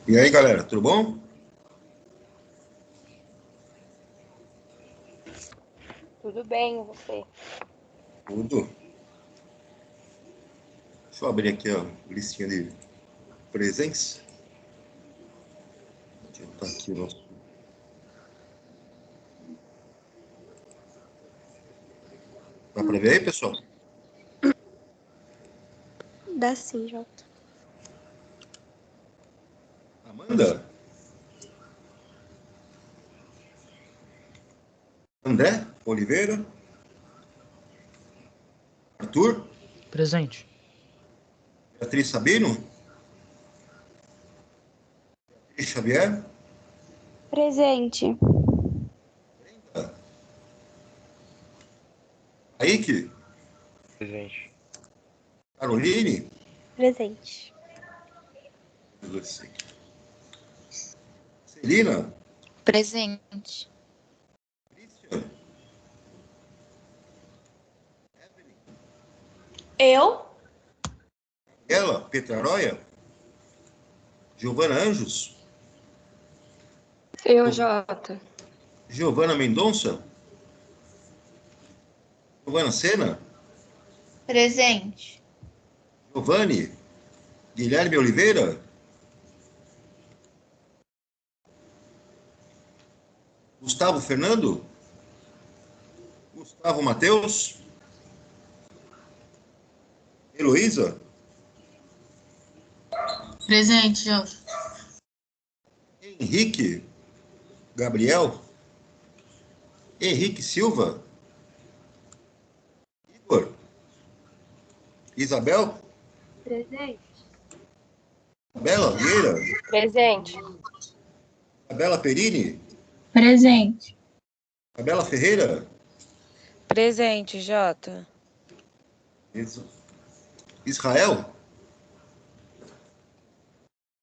E aí, galera, tudo bom? Tudo bem, e você? Tudo. Deixa eu abrir aqui a listinha de presentes. Deixa eu botar aqui o nosso... Dá para ver aí, pessoal? Dá sim, Jota. Amanda? André Oliveira? Arthur? Presente. Beatriz Sabino? Beatriz Xavier? Presente. Kaique? Presente. Caroline? Presente. Celina? Presente. Christian? Eu? Ela? Petraroia? Giovana Anjos? Eu, Jota. Giovana Mendonça? Giovana Sena? Presente. Giovanni? Guilherme Oliveira? Gustavo Fernando? Gustavo Matheus? Heloísa? Presente, Jota. Henrique? Gabriel? Henrique Silva? Igor? Isabel? Presente. Isabela Vieira? Presente. Isabela Perini? Presente. Isabela Ferreira? Presente, Jota. Israel?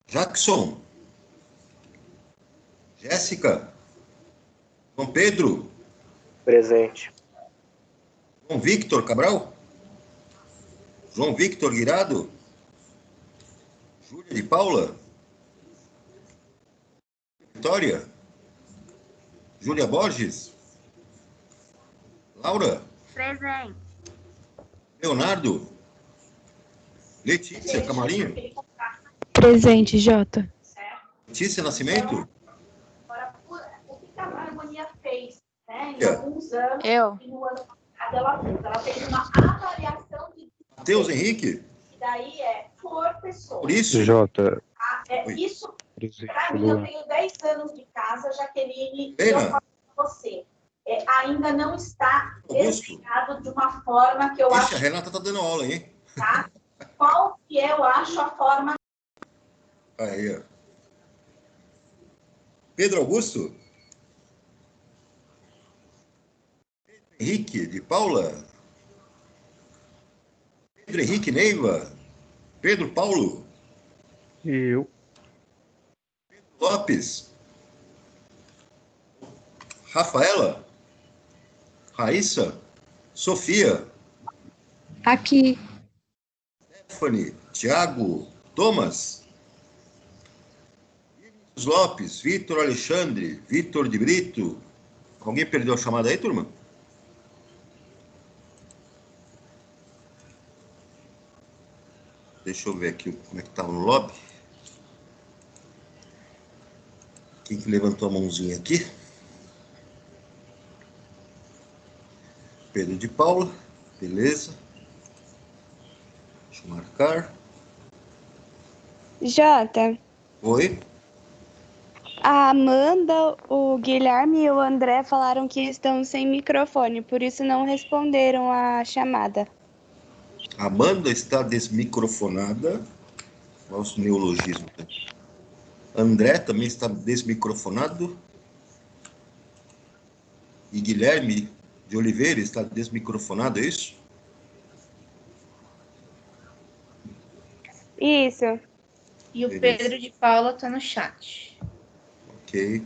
Jackson? Jéssica? João Pedro? Presente. João Victor Cabral? João Victor Guirado? Júlia de Paula? Vitória? Júlia Borges? Laura? Presente. Leonardo? Letícia Camarinho? Presente, Jota. Letícia Nascimento? Agora, o que a harmonia fez, né? Em Yeah. alguns anos, Eu. e no ano passado ela fez uma avaliação de Matheus Henrique? que daí é por pessoa. Por isso? Jota. Oi. Isso, Presente. para mim, eu tenho 10 anos de casa, Jaqueline, eu Pena. falo com você. Ainda não está Augusto. explicado de uma forma que eu Ixi, acho, a Renata tá dando aula, hein? tá? Qual que eu acho a forma. Aí, ó. Pedro Augusto? Henrique de Paula? Pedro Henrique Neiva? Pedro Paulo? Eu. Lopes? Rafaela? Raíssa? Sofia? Aqui. Stephanie? Tiago? Thomas? Vinícius Lopes? Vitor Alexandre? Vitor de Brito? Alguém perdeu a chamada aí, turma? Deixa eu ver aqui como é que tá no lobby. Quem que levantou a mãozinha aqui? Pedro de Paula, beleza. Deixa eu marcar. Jota. Oi. A Amanda, o Guilherme e o André falaram que estão sem microfone, por isso não responderam a chamada. Amanda está desmicrofonada. Nosso neologismo. André também está desmicrofonado. E Guilherme de Oliveira está desmicrofonado, é isso? Isso. E o Beleza. Pedro de Paula tá no chat. Ok.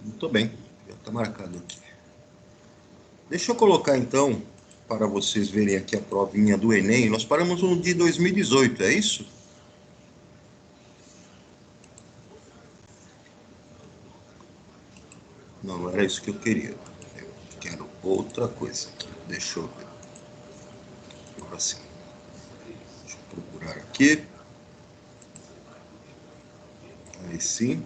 Muito bem, já está marcado aqui. Deixa eu colocar então, para vocês verem aqui a provinha do Enem. Nós paramos no de 2018, é isso? era isso que eu queria. Eu quero outra coisa aqui. Deixa eu ver. Agora sim. Deixa eu procurar aqui. Aí sim.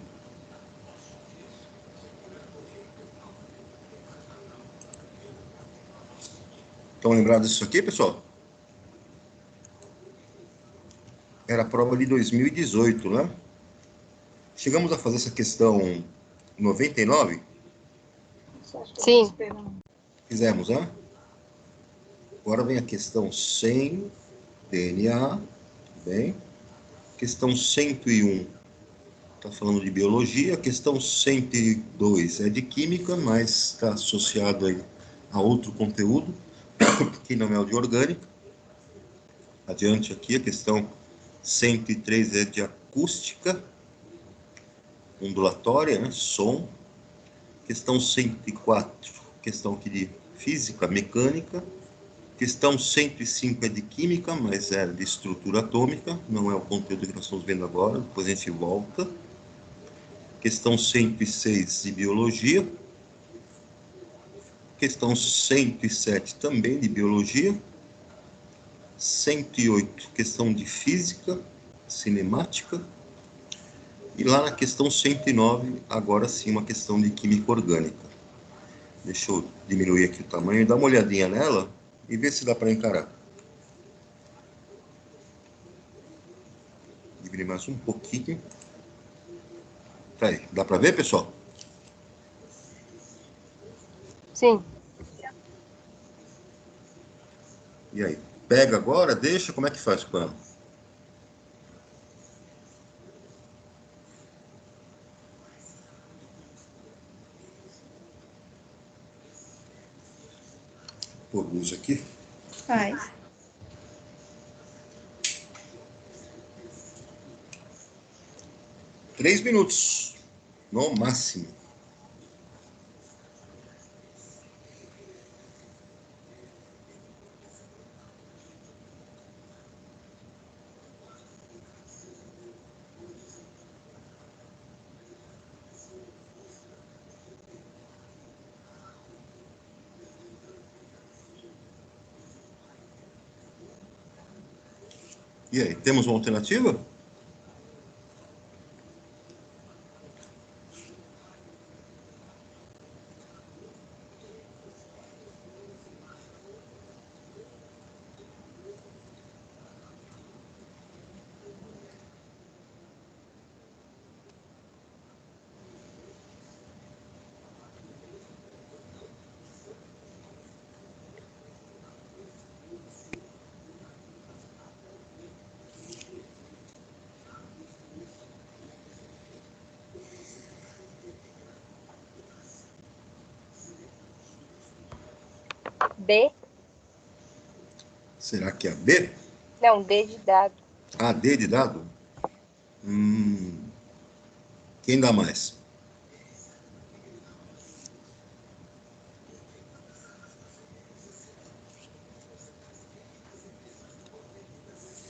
Estão lembrados disso aqui, pessoal? Era a prova de 2018, né? Chegamos a fazer essa questão 99? Sim. Fizemos, né? Agora vem a questão 100, DNA, bem. Questão 101, está falando de biologia. Questão 102 é de química, mas está associado aí a outro conteúdo, que não é o de orgânica. Adiante aqui, a questão 103 é de acústica, ondulatória, né? Som. Questão 104, questão aqui de física, mecânica. Questão 105 é de química, mas é de estrutura atômica, não é o conteúdo que nós estamos vendo agora, depois a gente volta. Questão 106 de biologia. Questão 107 também de biologia. 108, questão de física, cinemática. E lá na questão 109, agora sim, uma questão de química orgânica. Deixa eu diminuir aqui o tamanho e dar uma olhadinha nela e ver se dá para encarar. Diminuir mais um pouquinho. Tá aí, dá para ver, pessoal? Sim. E aí? Pega agora, deixa, como é que faz com ela? Pôr luz aqui. Faz. Três minutos, no máximo. E aí, temos uma alternativa? B? Será que é a B? Não, D de dado. A, D de dado? Quem dá mais?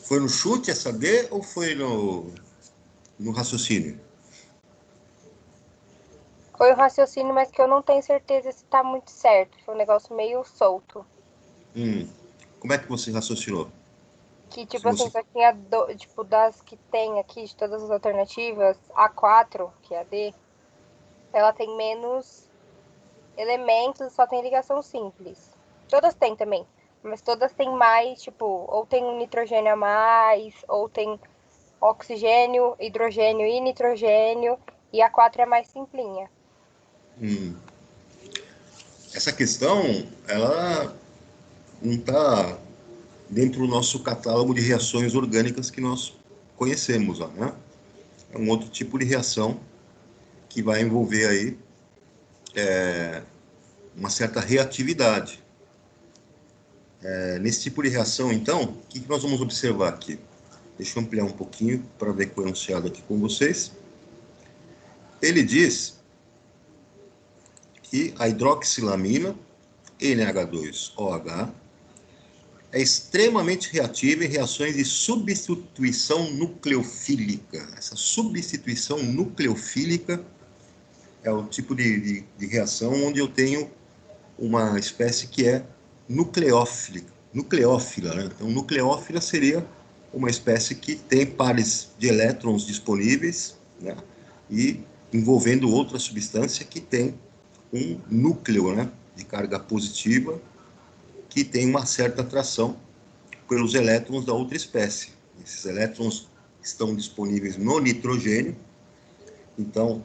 Foi no chute essa D ou foi no raciocínio? Foi o raciocínio, mas que eu não tenho certeza se tá muito certo. Foi um negócio meio solto. Como é que você raciocinou? Que, tipo Se assim, você- só tinha, tipo, das que tem aqui, de todas as alternativas, a 4, que é a D, ela tem menos elementos, só tem ligação simples. Todas têm também, mas todas têm mais, tipo, ou tem um nitrogênio a mais, ou tem oxigênio, hidrogênio e nitrogênio, e a 4 é mais simplinha. Essa questão, ela não está dentro do nosso catálogo de reações orgânicas que nós conhecemos, ó, né? É um outro tipo de reação que vai envolver aí uma certa reatividade. Nesse tipo de reação, então, o que nós vamos observar aqui? Deixa eu ampliar um pouquinho para ver com o enunciado aqui com vocês. Ele diz que a hidroxilamina, NH2OH, é extremamente reativa em reações de substituição nucleofílica. Essa substituição nucleofílica é o tipo de reação onde eu tenho uma espécie que é nucleófila, né? Então, nucleófila seria uma espécie que tem pares de elétrons disponíveis, né? E envolvendo outra substância que tem um núcleo, né, de carga positiva, que tem uma certa atração pelos elétrons da outra espécie. Esses elétrons estão disponíveis no nitrogênio. Então,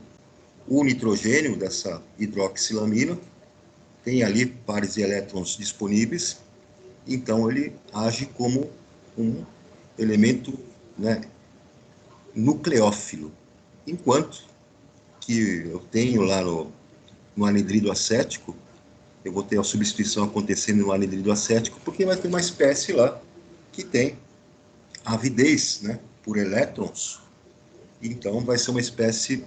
o nitrogênio dessa hidroxilamina tem ali pares de elétrons disponíveis, então ele age como um elemento, né, nucleófilo. Enquanto que eu tenho lá no anidrido acético, eu vou ter a substituição acontecendo no anidrido acético, porque vai ter uma espécie lá que tem avidez, né, por elétrons, então vai ser uma espécie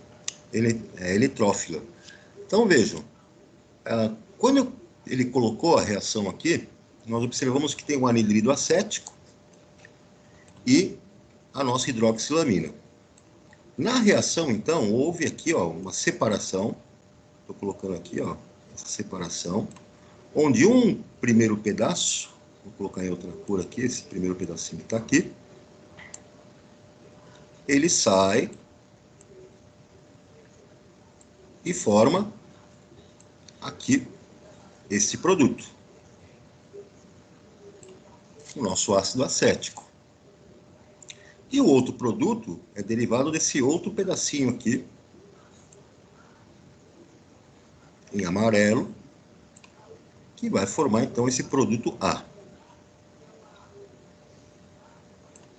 eletrófila. Então vejam, quando ele colocou a reação aqui, nós observamos que tem um anidrido acético e a nossa hidroxilamina. Na reação, então, houve aqui, ó, uma separação, estou colocando aqui, ó, essa separação, onde um primeiro pedaço, vou colocar em outra cor aqui, esse primeiro pedacinho que está aqui, ele sai e forma aqui esse produto, o nosso ácido acético. E o outro produto é derivado desse outro pedacinho aqui, em amarelo, que vai formar, então, esse produto A.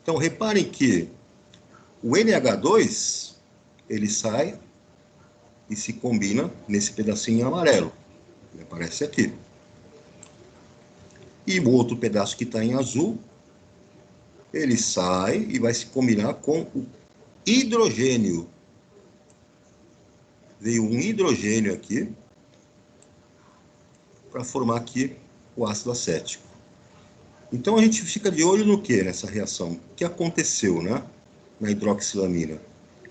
Então, reparem que o NH2, ele sai e se combina nesse pedacinho em amarelo, que aparece aqui. E o outro pedaço que está em azul, ele sai e vai se combinar com o hidrogênio. Veio um hidrogênio aqui, para formar aqui o ácido acético. Então, a gente fica de olho no que nessa reação? O que aconteceu, né, na hidroxilamina?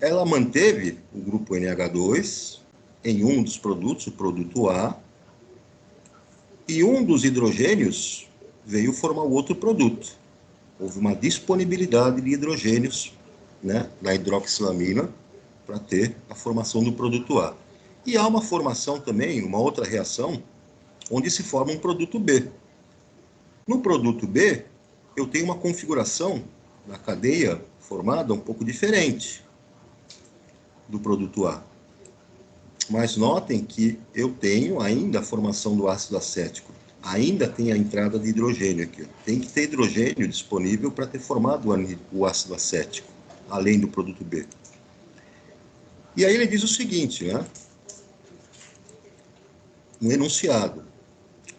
Ela manteve o grupo NH2 em um dos produtos, o produto A, e um dos hidrogênios veio formar o outro produto. Houve uma disponibilidade de hidrogênios, né, na hidroxilamina para ter a formação do produto A. E há uma formação também, uma outra reação, onde se forma um produto B. No produto B, eu tenho uma configuração da cadeia formada um pouco diferente do produto A. Mas notem que eu tenho ainda a formação do ácido acético. Ainda tem a entrada de hidrogênio aqui. Tem que ter hidrogênio disponível para ter formado o ácido acético, além do produto B. E aí ele diz o seguinte, né? Um enunciado.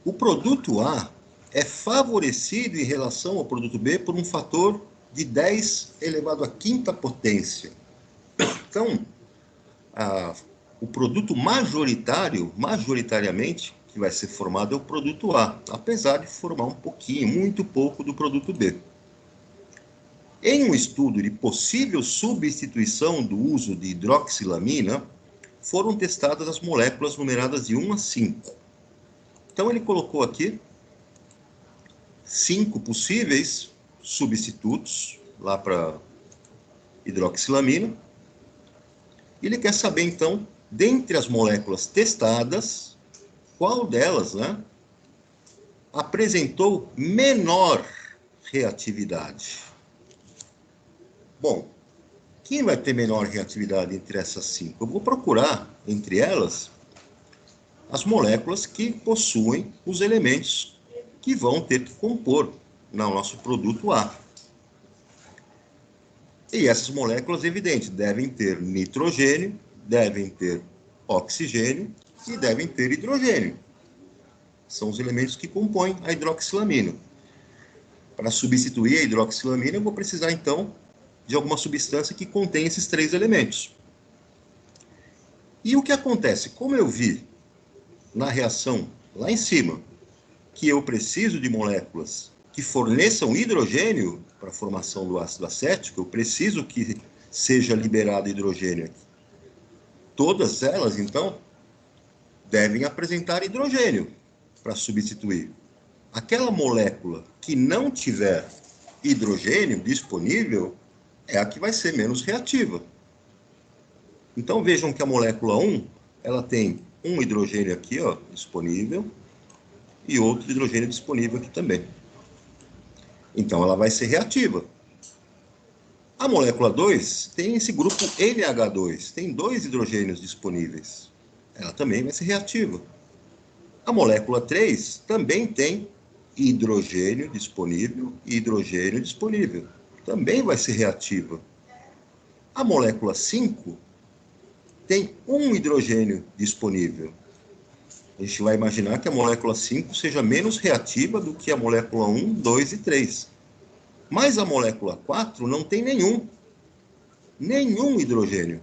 O produto A é favorecido em relação ao produto B por um fator de 10 elevado à quinta potência. Então, o produto majoritariamente, que vai ser formado é o produto A, apesar de formar um pouquinho, muito pouco do produto B. Em um estudo de possível substituição do uso de hidroxilamina, foram testadas as moléculas numeradas de 1 a 5. Então, ele colocou aqui 5 possíveis substitutos lá para hidroxilamina. E ele quer saber, então, dentre as moléculas testadas, qual delas, né, apresentou menor reatividade. Bom, quem vai ter menor reatividade entre essas 5? Eu vou procurar, entre elas, as moléculas que possuem os elementos que vão ter que compor no nosso produto A. E essas moléculas, evidente, devem ter nitrogênio, devem ter oxigênio e devem ter hidrogênio. São os elementos que compõem a hidroxilamina. Para substituir a hidroxilamina, eu vou precisar, então, de alguma substância que contém esses 3 elementos. E o que acontece? Como eu vi na reação lá em cima, que eu preciso de moléculas que forneçam hidrogênio para a formação do ácido acético, eu preciso que seja liberado hidrogênio aqui. Todas elas, então, devem apresentar hidrogênio para substituir. Aquela molécula que não tiver hidrogênio disponível é a que vai ser menos reativa. Então, vejam que a molécula 1, ela tem um hidrogênio aqui, ó, disponível, e outro hidrogênio disponível aqui também. Então, ela vai ser reativa. A molécula 2 tem esse grupo NH2, tem 2 hidrogênios disponíveis. Ela também vai ser reativa. A molécula 3 também tem hidrogênio disponível e hidrogênio disponível. Também vai ser reativa. A molécula 5 tem um hidrogênio disponível. A gente vai imaginar que a molécula 5 seja menos reativa do que a molécula 1, 2 e 3. Mas a molécula 4 não tem nenhum hidrogênio.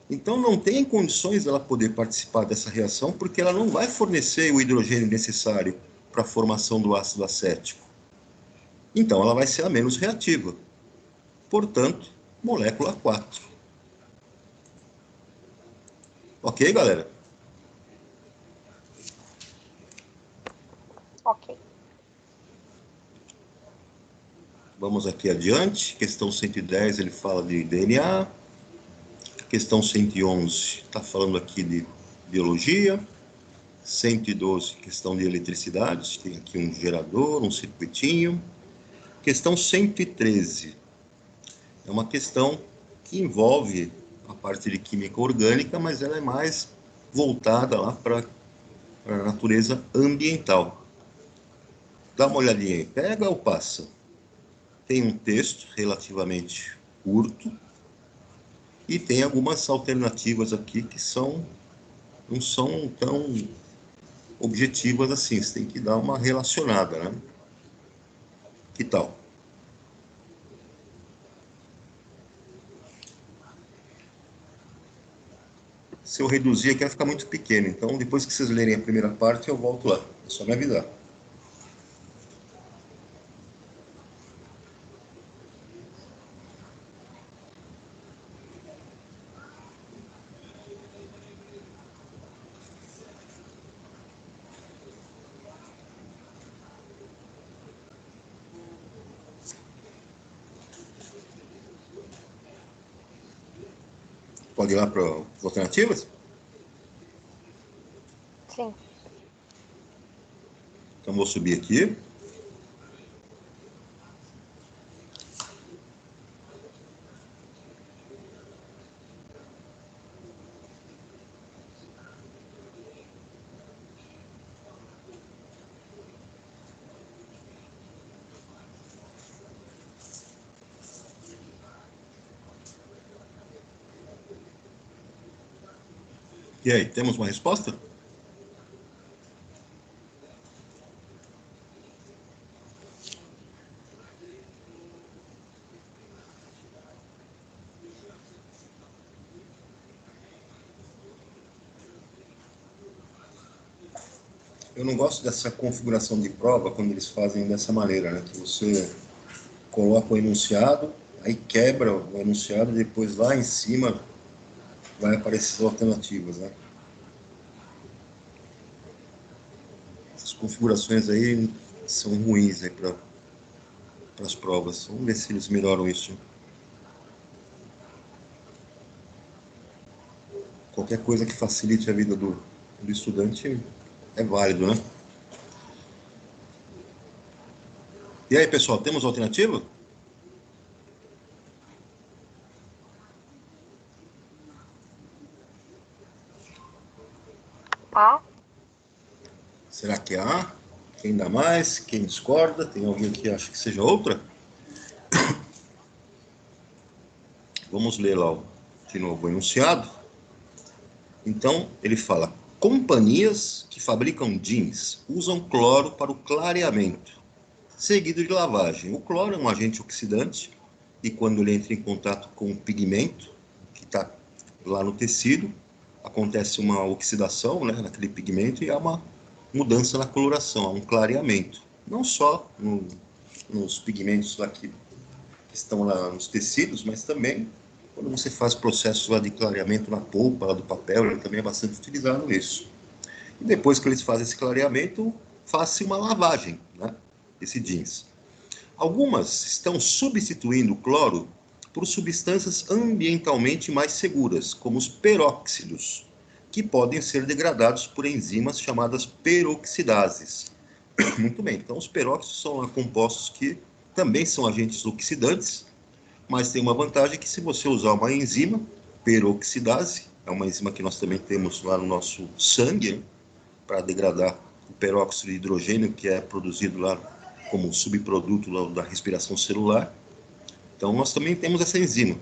Então não tem condições dela poder participar dessa reação, porque ela não vai fornecer o hidrogênio necessário para a formação do ácido acético. Então ela vai ser a menos reativa. Portanto, molécula 4. Ok, galera? Ok. Vamos aqui adiante. Questão 110, ele fala de DNA. Questão 111 está falando aqui de biologia. 112, questão de eletricidade. Tem aqui um gerador, um circuitinho. Questão 113 é uma questão que envolve a parte de química orgânica, mas ela é mais voltada lá para a natureza ambiental. Dá uma olhadinha aí. Pega ou passa? Tem um texto relativamente curto e tem algumas alternativas aqui que não são tão objetivas assim. Você tem que dar uma relacionada, né? Que tal? Se eu reduzir aqui vai ficar muito pequeno, então depois que vocês lerem a primeira parte eu volto lá. É só me avisar. Pode ir lá para as alternativas? Sim. Então vou subir aqui. E aí, temos uma resposta? Eu não gosto dessa configuração de prova quando eles fazem dessa maneira, né? Que você coloca o enunciado, aí quebra o enunciado e depois lá em cima vai aparecer as alternativas, né? Essas configurações aí são ruins aí para as provas. Vamos ver se eles melhoram isso. Qualquer coisa que facilite a vida do estudante é válido, né? E aí, pessoal, temos alternativa? A. Será que é A? Quem dá mais? Quem discorda? Tem alguém que acha que seja outra? Vamos ler lá de novo o enunciado. Então, ele fala: companhias que fabricam jeans usam cloro para o clareamento, seguido de lavagem. O cloro é um agente oxidante e quando ele entra em contato com o pigmento que está lá no tecido, acontece uma oxidação, né, naquele pigmento e há uma mudança na coloração, há um clareamento. Não só nos pigmentos lá que estão lá nos tecidos, mas também Quando você faz processos lá de clareamento na polpa, lá do papel, ele também é bastante utilizado isso. E depois que eles fazem esse clareamento, faz-se uma lavagem, né, desse jeans. Algumas estão substituindo o cloro por substâncias ambientalmente mais seguras, como os peróxidos, que podem ser degradados por enzimas chamadas peroxidases. Muito bem, então os peróxidos são compostos que também são agentes oxidantes, mas tem uma vantagem que se você usar uma enzima, peroxidase, é uma enzima que nós também temos lá no nosso sangue, né, para degradar o peróxido de hidrogênio, que é produzido lá como subproduto lá da respiração celular. Então, nós também temos essa enzima.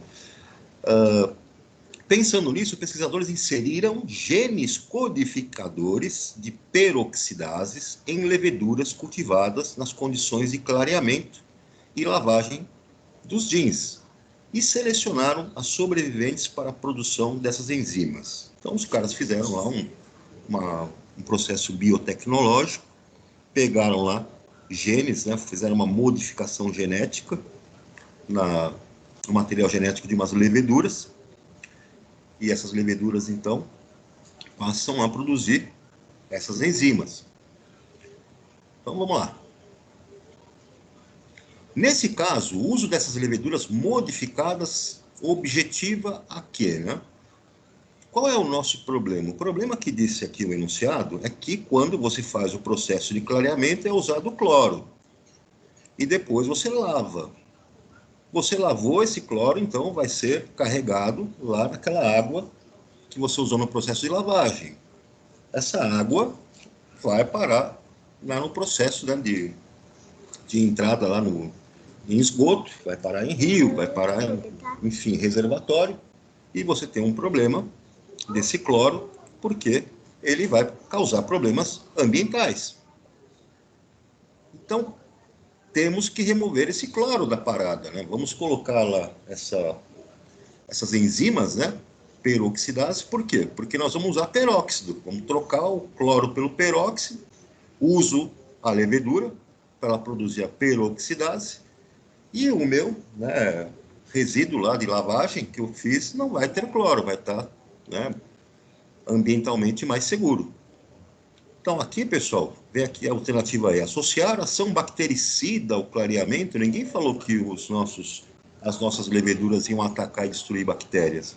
Pensando nisso, pesquisadores inseriram genes codificadores de peroxidases em leveduras cultivadas nas condições de clareamento e lavagem dos jeans e selecionaram as sobreviventes para a produção dessas enzimas. Então, os caras fizeram lá um processo biotecnológico, pegaram lá genes, né, fizeram uma modificação genética no material genético de umas leveduras, e essas leveduras, então, passam a produzir essas enzimas. Então, vamos lá. Nesse caso, o uso dessas leveduras modificadas objetiva a quê, né? Qual é o nosso problema? O problema que disse aqui o enunciado é que quando você faz o processo de clareamento é usado cloro. E depois você lava. Você lavou esse cloro, então vai ser carregado lá naquela água que você usou no processo de lavagem. Essa água vai parar lá no processo, né, de entrada lá em esgoto, vai parar em rio, vai parar enfim, reservatório. E você tem um problema desse cloro, porque ele vai causar problemas ambientais. Então, temos que remover esse cloro da parada, né? Vamos colocar lá essas enzimas, né, peroxidase. Por quê? Porque nós vamos usar peróxido. Vamos trocar o cloro pelo peróxido, uso a levedura para ela produzir a peroxidase, e o meu, né, resíduo lá de lavagem que eu fiz não vai ter cloro, vai estar, né, ambientalmente mais seguro. Então, aqui, pessoal, vem aqui a alternativa é associar ação bactericida ao clareamento. Ninguém falou que as nossas leveduras iam atacar e destruir bactérias.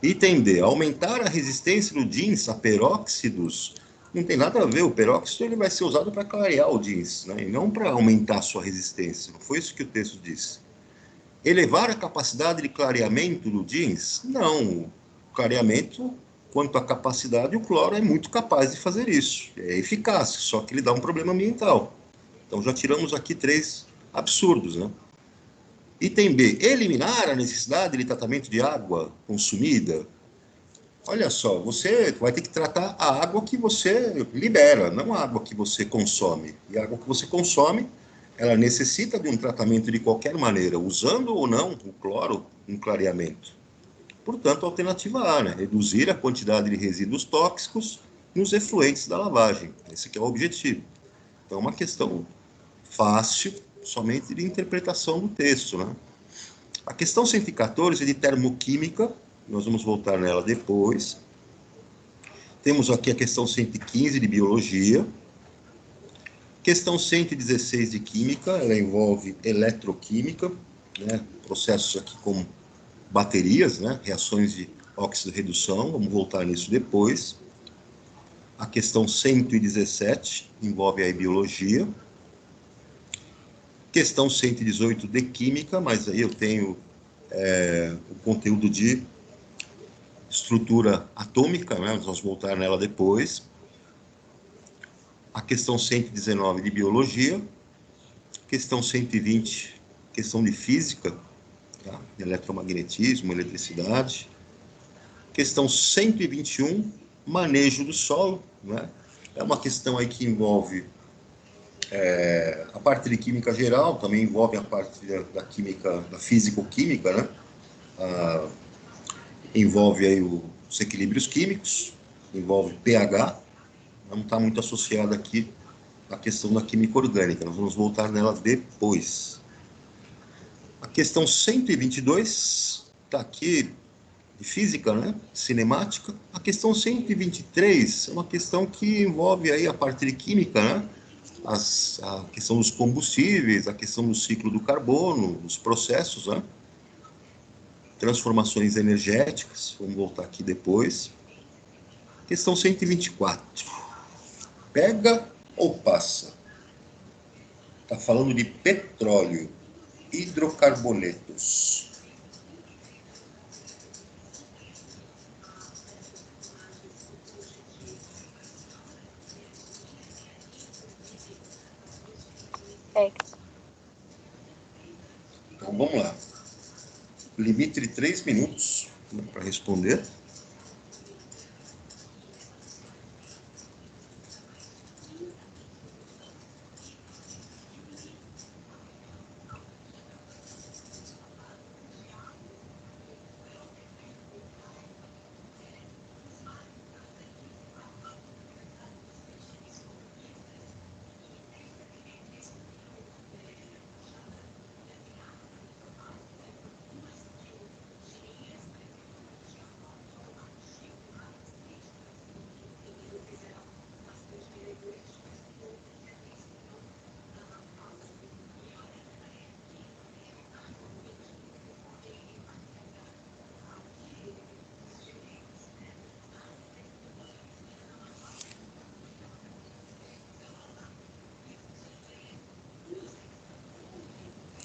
Item D, aumentar a resistência do jeans a peróxidos. Não tem nada a ver, o peróxido ele vai ser usado para clarear o jeans, né, e não para aumentar a sua resistência. Não foi isso que o texto disse. Elevar a capacidade de clareamento do jeans? Não, o clareamento, quanto à capacidade, o cloro é muito capaz de fazer isso. É eficaz, só que ele dá um problema ambiental. Então, já tiramos aqui 3 absurdos, né? Item B, eliminar a necessidade de tratamento de água consumida. Olha só, você vai ter que tratar a água que você libera, não a água que você consome. E a água que você consome, ela necessita de um tratamento de qualquer maneira, usando ou não o cloro em clareamento. Portanto, a alternativa A, né? Reduzir a quantidade de resíduos tóxicos nos efluentes da lavagem. Esse aqui é o objetivo. Então, é uma questão fácil, somente de interpretação do texto, né? A questão 114 é de termoquímica, nós vamos voltar nela depois. Temos aqui a questão 115 de biologia. Questão 116 de química, ela envolve eletroquímica, né? Processos aqui como baterias, né? Reações de óxido-redução, vamos voltar nisso depois. A questão 117 envolve a biologia. Questão 118 de química, mas aí eu tenho o conteúdo de estrutura atômica, né? Nós vamos voltar nela depois. A questão 119 de biologia. Questão 120, questão de física, tá? Eletromagnetismo, eletricidade. Questão 121, manejo do solo, né? É uma questão aí que envolve a parte de química geral, também envolve a parte da química, da físico-química, né? Envolve aí os equilíbrios químicos, envolve pH, não está muito associada aqui à questão da química orgânica, nós vamos voltar nela depois. A questão 122 está aqui de física, né? Cinemática. A questão 123 é uma questão que envolve aí a parte de química, né? A questão dos combustíveis, a questão do ciclo do carbono, os processos, né? Transformações energéticas. Vamos voltar aqui depois. Questão 124. Pega ou passa? Está falando de petróleo, hidrocarbonetos. Então, vamos lá. Limite de 3 minutos para responder.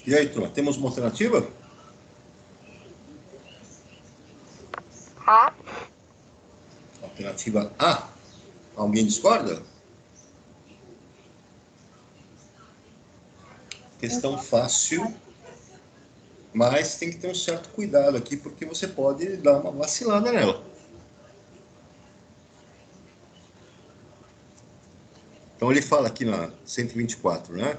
E aí, turma, temos uma alternativa? A. Alternativa A. Alguém discorda? Questão fácil, mas tem que ter um certo cuidado aqui, porque você pode dar uma vacilada nela. Então ele fala aqui na 124, né?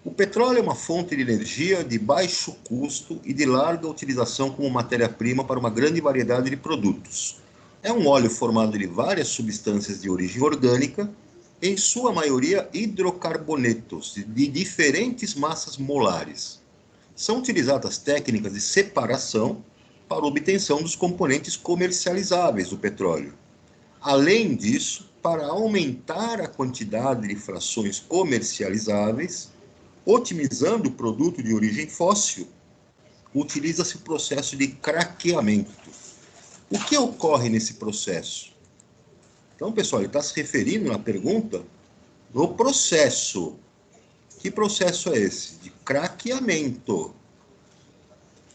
O petróleo é uma fonte de energia de baixo custo e de larga utilização como matéria-prima para uma grande variedade de produtos. É um óleo formado de várias substâncias de origem orgânica, em sua maioria hidrocarbonetos, de diferentes massas molares. São utilizadas técnicas de separação para obtenção dos componentes comercializáveis do petróleo. Além disso, para aumentar a quantidade de frações comercializáveis, otimizando o produto de origem fóssil, utiliza-se o processo de craqueamento. O que ocorre nesse processo? Então, pessoal, ele está se referindo na pergunta no processo. Que processo é esse? De craqueamento.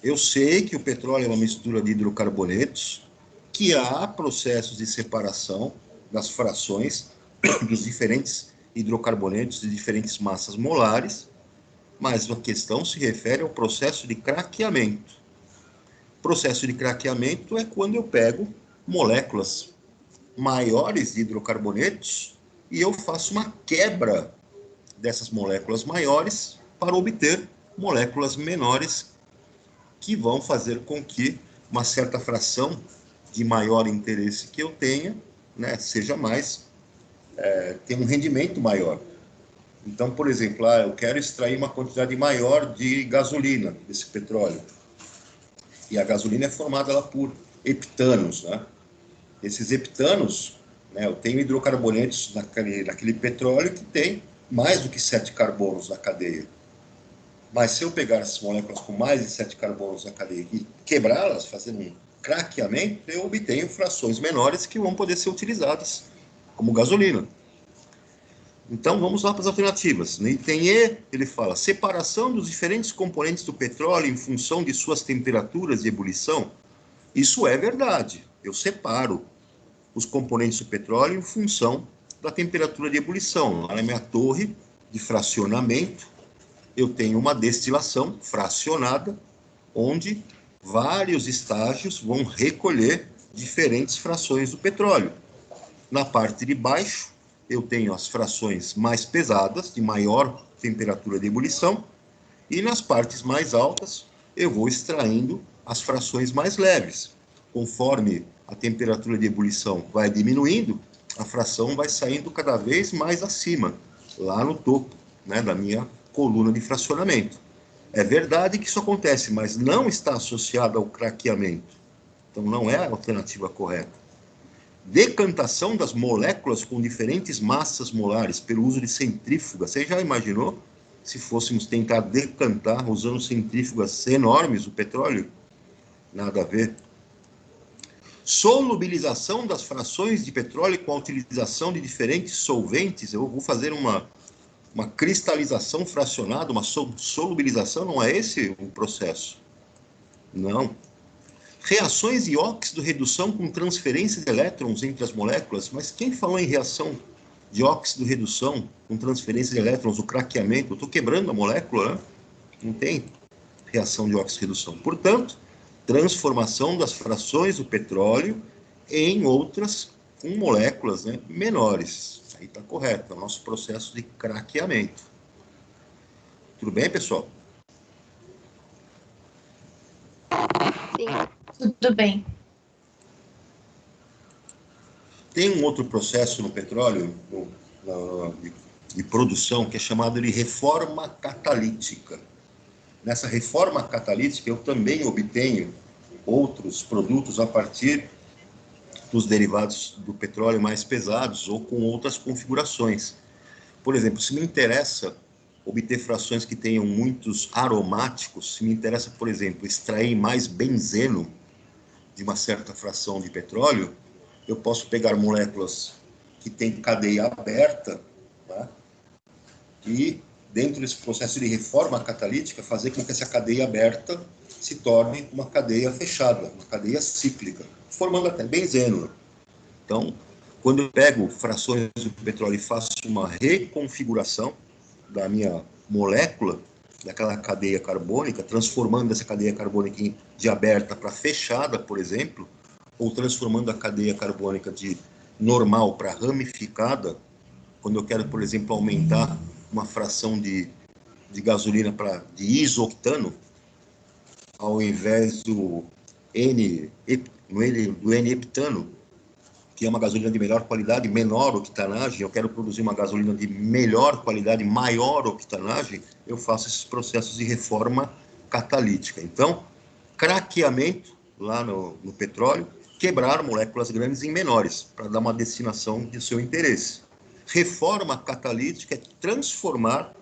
Eu sei que o petróleo é uma mistura de hidrocarbonetos, que há processos de separação das frações dos diferentes hidrocarbonetos de diferentes massas molares, mas a questão se refere ao processo de craqueamento. O processo de craqueamento é quando eu pego moléculas maiores de hidrocarbonetos e eu faço uma quebra dessas moléculas maiores para obter moléculas menores que vão fazer com que uma certa fração de maior interesse que eu tenha, né, seja mais, tenha um rendimento maior. Então, por exemplo, eu quero extrair uma quantidade maior de gasolina desse petróleo. E a gasolina é formada lá por heptanos, né? Esses heptanos, né, eu tenho hidrocarbonetos naquele petróleo que tem mais do que 7 carbonos na cadeia. Mas se eu pegar essas moléculas com mais de 7 carbonos na cadeia e quebrá-las, fazendo um craqueamento, eu obtenho frações menores que vão poder ser utilizadas como gasolina. Então, vamos lá para as alternativas. No item E, ele fala, separação dos diferentes componentes do petróleo em função de suas temperaturas de ebulição. Isso é verdade. Eu separo os componentes do petróleo em função da temperatura de ebulição. Lá na minha torre de fracionamento, eu tenho uma destilação fracionada, onde vários estágios vão recolher diferentes frações do petróleo. Na parte de baixo, eu tenho as frações mais pesadas, de maior temperatura de ebulição, e nas partes mais altas, eu vou extraindo as frações mais leves. Conforme a temperatura de ebulição vai diminuindo, a fração vai saindo cada vez mais acima, lá no topo, né, da minha coluna de fracionamento. É verdade que isso acontece, mas não está associado ao craqueamento. Então, não é a alternativa correta. Decantação das moléculas com diferentes massas molares pelo uso de centrífuga. Você já imaginou se fôssemos tentar decantar usando centrífugas enormes o petróleo? Nada a ver. Solubilização das frações de petróleo com a utilização de diferentes solventes. Eu vou fazer uma cristalização fracionada, uma solubilização, não é esse o processo? Não. Reações de óxido-redução com transferência de elétrons entre as moléculas. Mas quem falou em reação de óxido-redução com transferência de elétrons, o craqueamento? Eu estou quebrando a molécula, né? Não tem reação de óxido-redução. Portanto, transformação das frações do petróleo em outras com moléculas, né, menores. Aí está correto, é o nosso processo de craqueamento. Tudo bem, pessoal? Sim. Tudo bem. Tem um outro processo no petróleo de produção que é chamado de reforma catalítica. Nessa reforma catalítica eu também obtenho outros produtos a partir dos derivados do petróleo mais pesados ou com outras configurações. Por exemplo, se me interessa obter frações que tenham muitos aromáticos, se me interessa, por exemplo, extrair mais benzeno de uma certa fração de petróleo, eu posso pegar moléculas que têm cadeia aberta, tá? E dentro desse processo de reforma catalítica, fazer com que essa cadeia aberta se torne uma cadeia fechada, uma cadeia cíclica, formando até benzeno. Então, quando eu pego frações do petróleo e faço uma reconfiguração da minha molécula, daquela cadeia carbônica, transformando essa cadeia carbônica de aberta para fechada, por exemplo, ou transformando a cadeia carbônica de normal para ramificada, quando eu quero, por exemplo, aumentar uma fração de gasolina de isoctano, ao invés do N-heptano, que é uma gasolina de melhor qualidade, menor octanagem, eu quero produzir uma gasolina de melhor qualidade, maior octanagem, eu faço esses processos de reforma catalítica. Então, craqueamento lá no petróleo, quebrar moléculas grandes em menores, para dar uma destinação de seu interesse. Reforma catalítica é transformar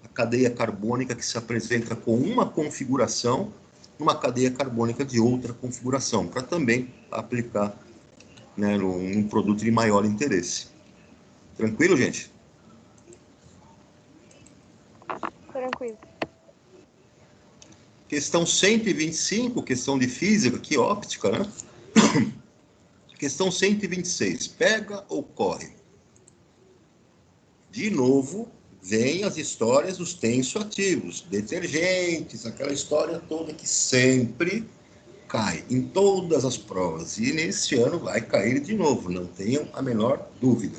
a cadeia carbônica que se apresenta com uma configuração numa cadeia carbônica de outra configuração, para também aplicar, né, num produto de maior interesse. Tranquilo, gente? Tranquilo. Questão 125, questão de física, que óptica, né? Questão 126, pega ou corre? De novo, vem as histórias dos tensoativos, detergentes, aquela história toda que sempre cai em todas as provas. E nesse ano vai cair de novo, não tenham a menor dúvida.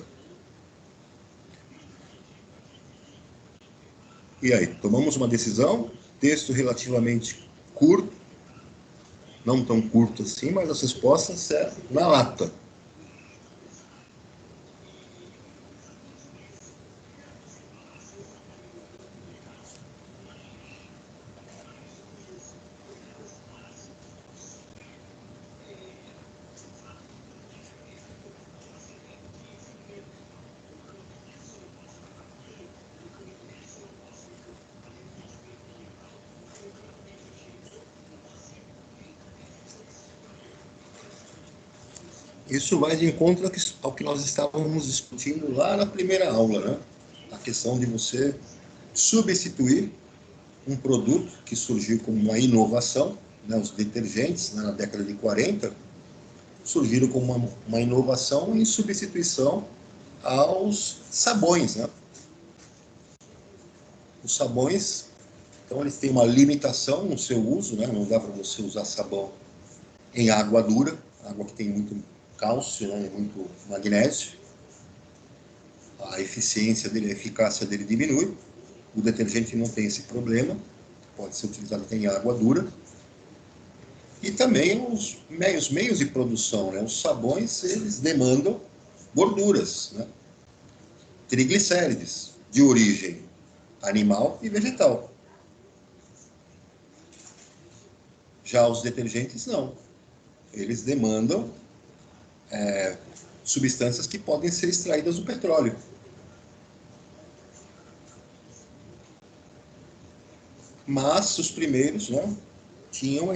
E aí, tomamos uma decisão, texto relativamente curto, não tão curto assim, mas as respostas é na lata. Isso vai de encontro ao que nós estávamos discutindo lá na primeira aula, né? A questão de você substituir um produto que surgiu como uma inovação, né? Os detergentes, né, na década de 40, surgiram como uma inovação em substituição aos sabões, né? Os sabões, então, eles têm uma limitação no seu uso, né? Não dá para você usar sabão em água dura, água que tem muito cálcio, né, e muito magnésio. A eficiência dele, a eficácia dele diminui. O detergente não tem esse problema, pode ser utilizado até em água dura. E também os meios de produção, né? Os sabões, eles demandam gorduras, né? Triglicérides, de origem animal e vegetal. Já os detergentes, não. Eles demandam substâncias que podem ser extraídas do petróleo. Mas os primeiros, né, tinham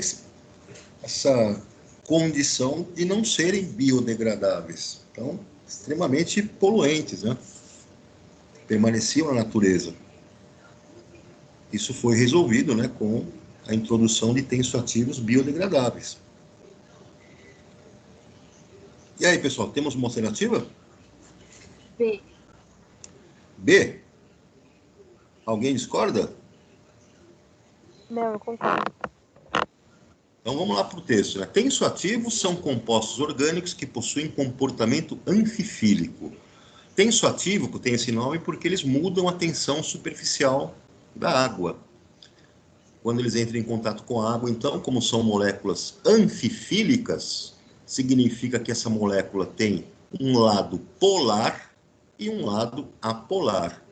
essa condição de não serem biodegradáveis. Então, extremamente poluentes, né? Permaneciam na natureza. Isso foi resolvido, né, com a introdução de tensoativos biodegradáveis. E aí, pessoal, temos uma alternativa? B. B. Alguém discorda? Não, eu concordo. Então vamos lá para o texto, né? Tensoativos são compostos orgânicos que possuem comportamento anfifílico. Tensoativo tem esse nome porque eles mudam a tensão superficial da água. Quando eles entram em contato com a água, então, como são moléculas anfifílicas, significa que essa molécula tem um lado polar e um lado apolar.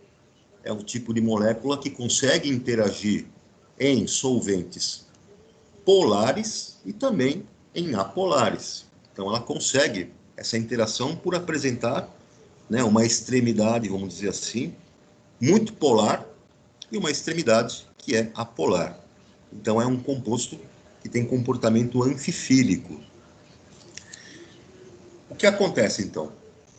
É o tipo de molécula que consegue interagir em solventes polares e também em apolares. Então, ela consegue essa interação por apresentar, né, uma extremidade, vamos dizer assim, muito polar e uma extremidade que é apolar. Então, é um composto que tem comportamento anfifílico. O que acontece, então?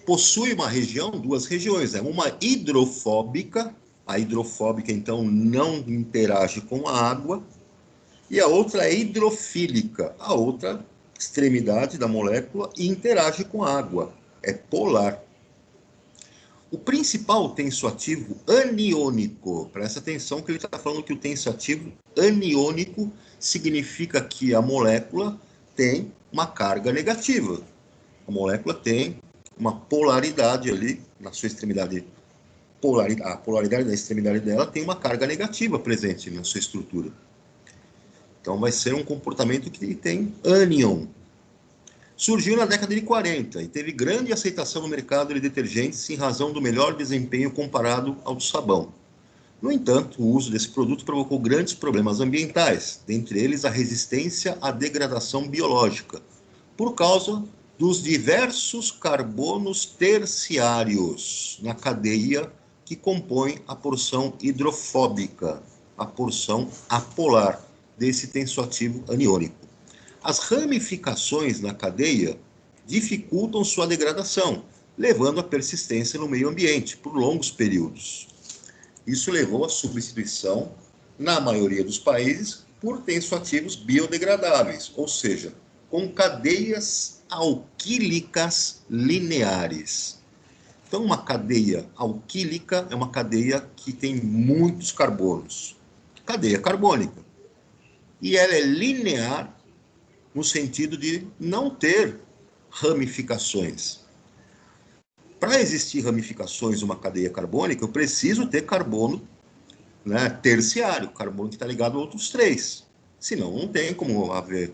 Possui uma região, duas regiões, né? Uma hidrofóbica, a hidrofóbica, então, não interage com a água, e a outra é hidrofílica, a outra extremidade da molécula interage com a água, é polar. O principal tensoativo aniônico, presta atenção que ele está falando que o tensoativo aniônico significa que a molécula tem uma carga negativa. A molécula tem uma polaridade ali, na sua extremidade, a polaridade da extremidade dela tem uma carga negativa presente na sua estrutura. Então vai ser um comportamento que tem ânion. Surgiu na década de 40 e teve grande aceitação no mercado de detergentes em razão do melhor desempenho comparado ao do sabão. No entanto, o uso desse produto provocou grandes problemas ambientais, dentre eles a resistência à degradação biológica, por causa dos diversos carbonos terciários na cadeia que compõe a porção hidrofóbica, a porção apolar desse tensoativo aniônico. As ramificações na cadeia dificultam sua degradação, levando à persistência no meio ambiente por longos períodos. Isso levou à substituição, na maioria dos países, por tensoativos biodegradáveis, ou seja, com cadeias alquílicas lineares. Então, uma cadeia alquílica é uma cadeia que tem muitos carbonos. Cadeia carbônica. E ela é linear no sentido de não ter ramificações. Para existir ramificações numa cadeia carbônica, eu preciso ter carbono, né, terciário, carbono que está ligado a outros três. Senão, não tem como haver,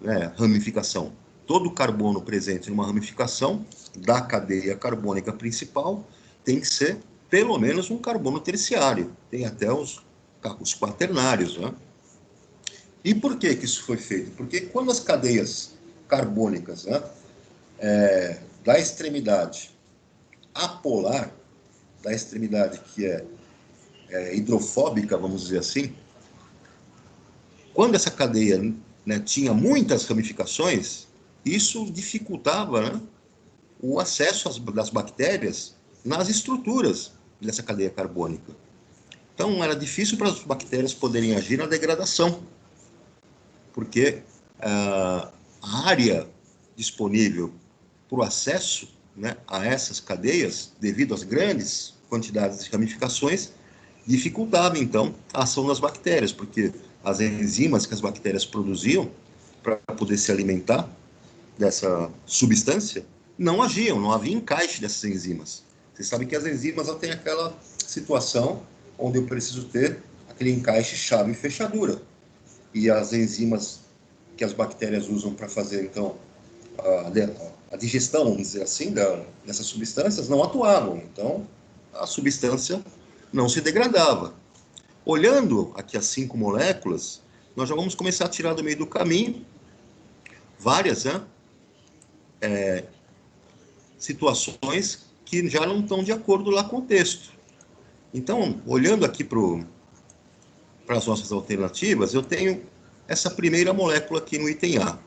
né, ramificação. Todo carbono presente numa ramificação da cadeia carbônica principal tem que ser pelo menos um carbono terciário. Tem até os quaternários, né? E por que isso foi feito? Porque quando as cadeias carbônicas, né, da extremidade apolar, da extremidade que é hidrofóbica, vamos dizer assim, quando essa cadeia, né, tinha muitas ramificações, isso dificultava, né, o acesso das bactérias nas estruturas dessa cadeia carbônica. Então, era difícil para as bactérias poderem agir na degradação, porque a área disponível para o acesso, né, a essas cadeias, devido às grandes quantidades de ramificações, dificultava, então, a ação das bactérias, porque as enzimas que as bactérias produziam para poder se alimentar dessa substância não agiam, não havia encaixe dessas enzimas. Vocês sabem que as enzimas têm aquela situação onde eu preciso ter aquele encaixe chave e fechadura. E as enzimas que as bactérias usam para fazer, então, a digestão, vamos dizer assim, dessas substâncias, não atuavam. Então, a substância não se degradava. Olhando aqui as 5 moléculas, nós já vamos começar a tirar do meio do caminho várias, né, situações que já não estão de acordo lá com o texto. Então, olhando aqui para as nossas alternativas, eu tenho essa primeira molécula aqui no item A.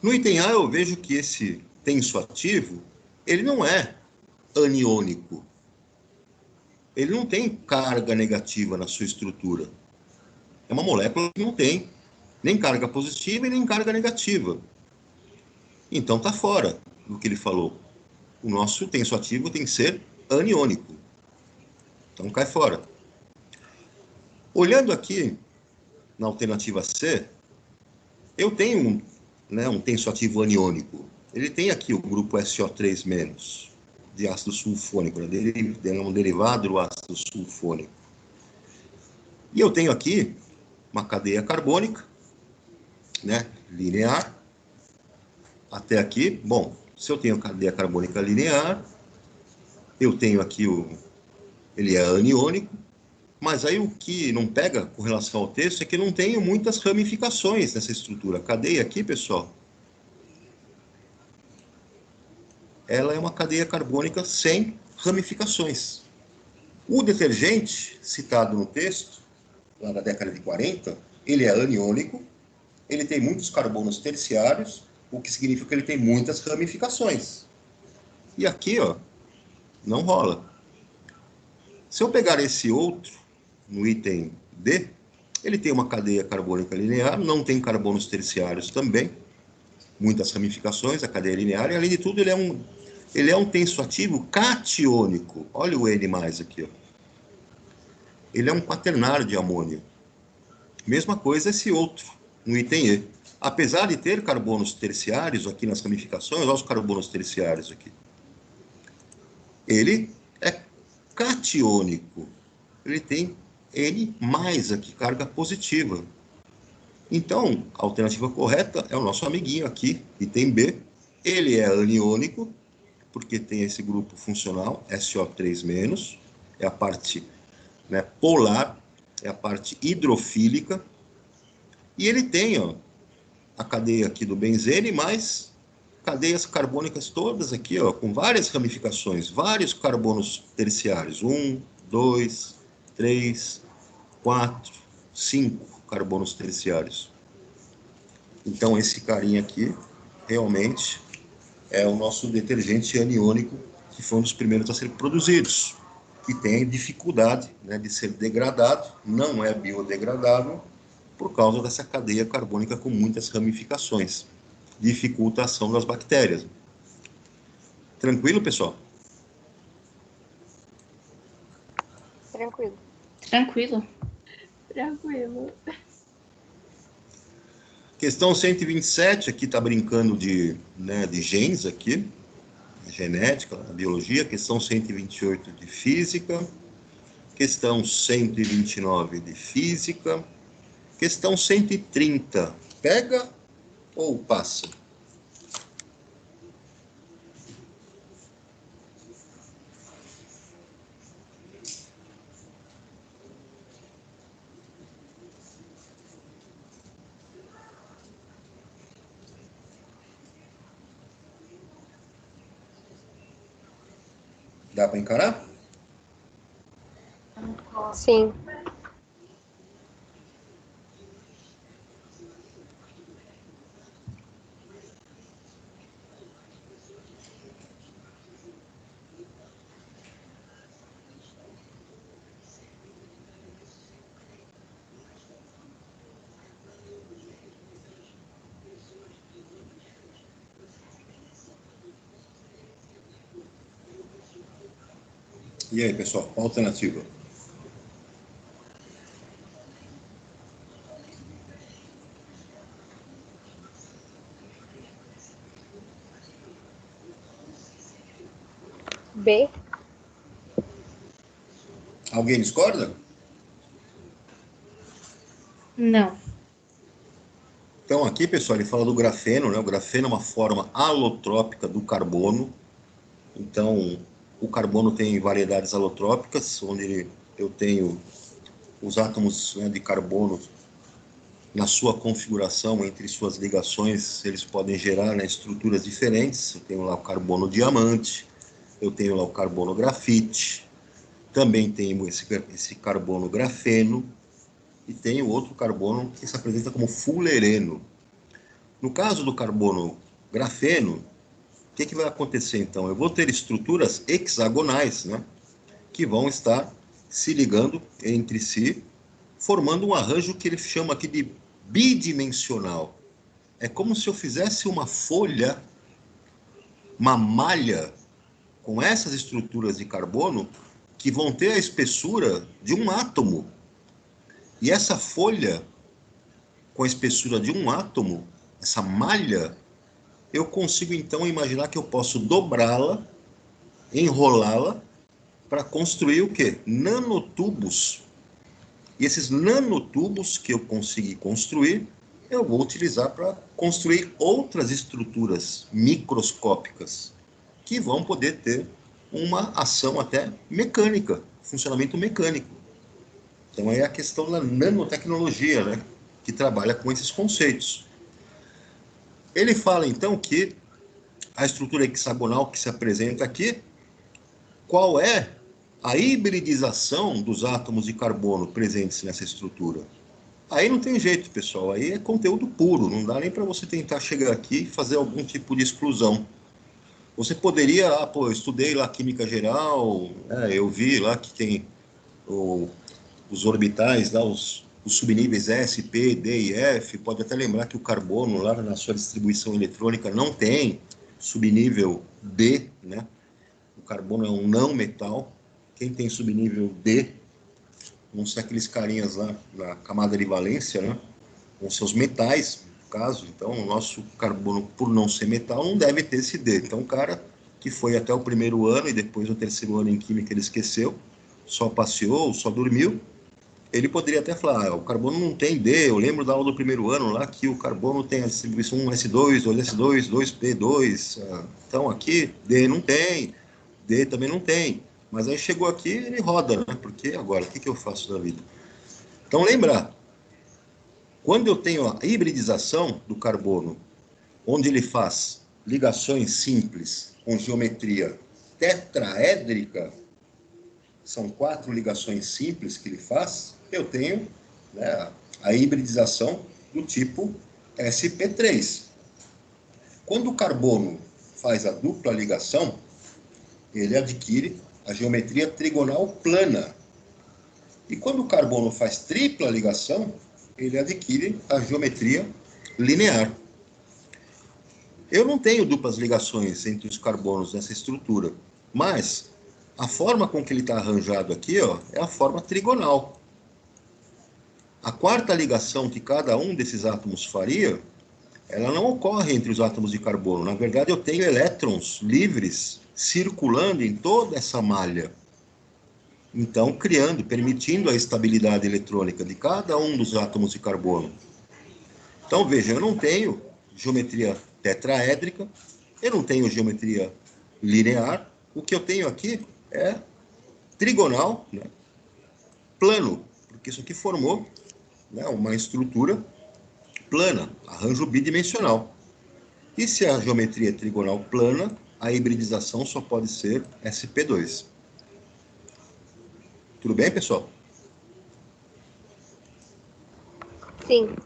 No item A, eu vejo que esse tensoativo, ele não é aniônico. Ele não tem carga negativa na sua estrutura. É uma molécula que não tem nem carga positiva e nem carga negativa. Então, está fora do que ele falou. O nosso tensoativo tem que ser aniônico. Então, cai fora. Olhando aqui na alternativa C, eu tenho um tensoativo aniônico. Ele tem aqui o grupo SO3-, de ácido sulfônico, né? É um derivado do ácido sulfônico. E eu tenho aqui uma cadeia carbônica, né, linear, até aqui. Bom, se eu tenho cadeia carbônica linear, eu tenho aqui ele é aniônico, mas aí o que não pega com relação ao texto é que não tenho muitas ramificações nessa estrutura. A cadeia aqui, pessoal, ela é uma cadeia carbônica sem ramificações. O detergente, citado no texto, lá na década de 40, ele é aniônico, ele tem muitos carbonos terciários, o que significa que ele tem muitas ramificações. E aqui, ó, não rola. Se eu pegar esse outro, no item D, ele tem uma cadeia carbônica linear, não tem carbonos terciários também, muitas ramificações, a cadeia linear, e além de tudo, ele é um tensoativo catiônico. Olha o N+ aqui, ó. Ele é um quaternário de amônio. Mesma coisa esse outro, no item E. Apesar de ter carbonos terciários aqui nas ramificações, olha os carbonos terciários aqui. Ele é catiônico. Ele tem N+ aqui, carga positiva. Então, a alternativa correta é o nosso amiguinho aqui, item B. Ele é aniônico, porque tem esse grupo funcional, SO3-, é a parte, né, polar, é a parte hidrofílica. E ele tem, ó, a cadeia aqui do benzene, mais cadeias carbônicas todas aqui, ó, com várias ramificações, vários carbonos terciários. 1, 2, 3, 4, 5 carbonos terciários. Então, esse carinha aqui, realmente, é o nosso detergente aniônico, que foi um dos primeiros a ser produzidos, que tem dificuldade, né, de ser degradado, não é biodegradável, por causa dessa cadeia carbônica com muitas ramificações. Dificulta a ação das bactérias. Tranquilo, pessoal? Tranquilo. Tranquilo. Tranquilo. Questão 127, aqui está brincando de genes aqui, genética, biologia. Questão 128 de física. Questão 129 de física. Questão 130, pega ou passa? Dá para encarar? Sim. E aí, pessoal, qual a alternativa? B. Alguém discorda? Não. Então, aqui, pessoal, ele fala do grafeno, né? O grafeno é uma forma alotrópica do carbono. Então, o carbono tem variedades alotrópicas, onde eu tenho os átomos, né, de carbono na sua configuração, entre suas ligações, eles podem gerar, né, estruturas diferentes. Eu tenho lá o carbono diamante, eu tenho lá o carbono grafite, também tenho esse carbono grafeno, e tenho outro carbono que se apresenta como fulereno. No caso do carbono grafeno, o que vai acontecer então? Eu vou ter estruturas hexagonais, né, que vão estar se ligando entre si, formando um arranjo que ele chama aqui de bidimensional. É como se eu fizesse uma folha, uma malha, com essas estruturas de carbono, que vão ter a espessura de um átomo. E essa folha, com a espessura de um átomo, essa malha, eu consigo então imaginar que eu posso dobrá-la, enrolá-la, para construir o quê? Nanotubos. E esses nanotubos que eu consegui construir, eu vou utilizar para construir outras estruturas microscópicas, que vão poder ter uma ação até mecânica, funcionamento mecânico. Então, é a questão da nanotecnologia, né, que trabalha com esses conceitos. Ele fala, então, que a estrutura hexagonal que se apresenta aqui, qual é a hibridização dos átomos de carbono presentes nessa estrutura? Aí não tem jeito, pessoal, aí é conteúdo puro, não dá nem para você tentar chegar aqui e fazer algum tipo de exclusão. Você poderia, eu estudei lá química geral, eu vi lá que tem os orbitais, lá, os subníveis S, P, D e F, pode até lembrar que o carbono lá na sua distribuição eletrônica não tem subnível D, né? O carbono é um não metal. Quem tem subnível D vão ser aqueles carinhas lá na camada de valência, né? Com seus metais, no caso. Então, o nosso carbono, por não ser metal, não deve ter esse D. Então, o cara que foi até o primeiro ano e depois no terceiro ano em química ele esqueceu, só passeou, só dormiu, ele poderia até falar, o carbono não tem D, eu lembro da aula do primeiro ano lá que o carbono tem a distribuição 1s2, 2s2, 2p2, então aqui D não tem, D também não tem, mas aí chegou aqui ele roda, né? Porque agora, o que eu faço da vida? Então lembrar, quando eu tenho a hibridização do carbono, onde ele faz ligações simples com geometria tetraédrica, são 4 ligações simples que ele faz, eu tenho, né, a hibridização do tipo sp3. Quando o carbono faz a dupla ligação, ele adquire a geometria trigonal plana. E quando o carbono faz tripla ligação, ele adquire a geometria linear. Eu não tenho duplas ligações entre os carbonos nessa estrutura, mas a forma com que ele está arranjado aqui, é a forma trigonal. A quarta ligação que cada um desses átomos faria, ela não ocorre entre os átomos de carbono. Na verdade, eu tenho elétrons livres circulando em toda essa malha. Então, permitindo a estabilidade eletrônica de cada um dos átomos de carbono. Então, veja, eu não tenho geometria tetraédrica, eu não tenho geometria linear, o que eu tenho aqui é trigonal, né, plano, porque isso aqui formou, né, uma estrutura plana, arranjo bidimensional. E se a geometria é trigonal plana, a hibridização só pode ser sp2. Tudo bem, pessoal? Sim.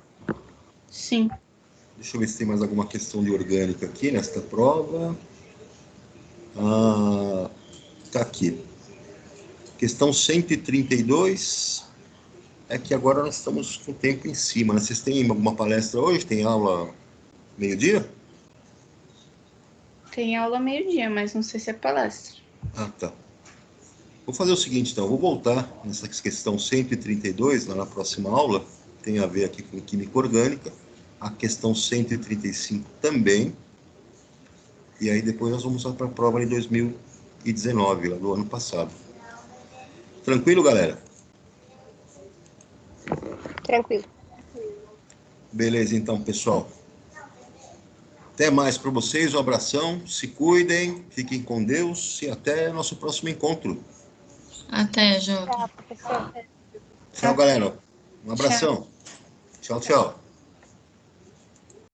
Sim. Deixa eu ver se tem mais alguma questão de orgânica aqui nesta prova. Tá aqui. Questão 132. É que agora nós estamos com o tempo em cima, né? Vocês têm alguma palestra hoje? Tem aula meio-dia? Tem aula meio-dia, mas não sei se é palestra. Tá. Vou fazer o seguinte, então. Vou voltar nessa questão 132, lá na próxima aula. Tem a ver aqui com química orgânica. A questão 135 também. E aí depois nós vamos para a prova de 2019, lá do ano passado. Tranquilo, galera? Tranquilo. Beleza, então, pessoal. Até mais para vocês, um abração, se cuidem, fiquem com Deus e até nosso próximo encontro. Até, Jota. Tchau, professor. Tchau, galera. Um abração. Tchau, tchau.